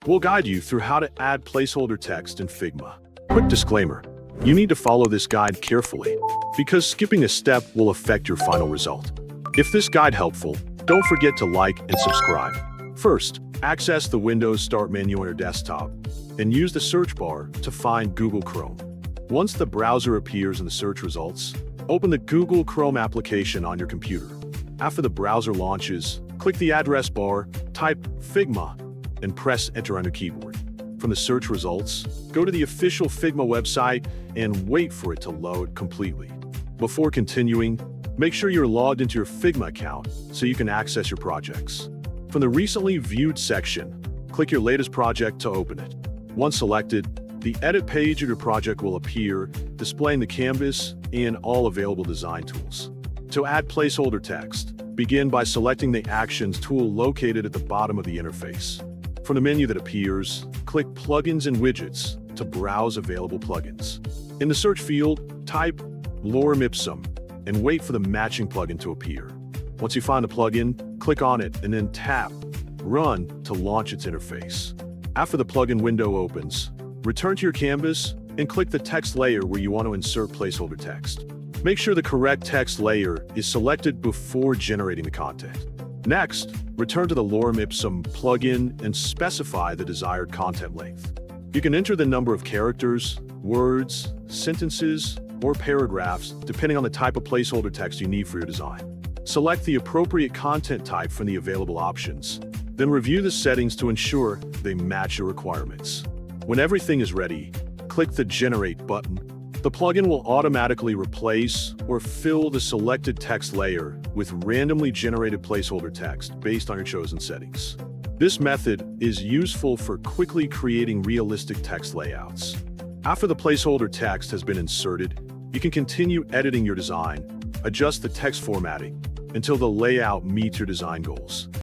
We'll guide you through how to add placeholder text in Figma. Quick disclaimer, you need to follow this guide carefully, because skipping a step will affect your final result. If this guide helpful, don't forget to like and subscribe. First, access the Windows Start menu on your desktop, and use the search bar to find Google Chrome. Once the browser appears in the search results, open the Google Chrome application on your computer. After the browser launches, click the address bar, type Figma, and press Enter on your keyboard. From the search results, go to the official Figma website and wait for it to load completely. Before continuing, make sure you're logged into your Figma account so you can access your projects. From the Recently Viewed section, click your latest project to open it. Once selected, the edit page of your project will appear, displaying the canvas and all available design tools. To add placeholder text, begin by selecting the Actions tool located at the bottom of the interface. From the menu that appears, click Plugins and Widgets to browse available plugins. In the search field, type 𝗟𝗹𝗞𝗘 and wait for the matching plugin to appear. Once you find the plugin, click on it and then tap Run to launch its interface. After the plugin window opens, return to your canvas and click the text layer where you want to insert placeholder text. Make sure the correct text layer is selected before generating the content. Next, return to the 𝗟𝗹𝗞𝗘 plugin and specify the desired content length. You can enter the number of characters, words, sentences, or paragraphs depending on the type of placeholder text you need for your design. Select the appropriate content type from the available options, then review the settings to ensure they match your requirements. When everything is ready, click the Generate button. The plugin will automatically replace or fill the selected text layer with randomly generated placeholder text based on your chosen settings. This method is useful for quickly creating realistic text layouts. After the placeholder text has been inserted, you can continue editing your design, adjust the text formatting until the layout meets your design goals.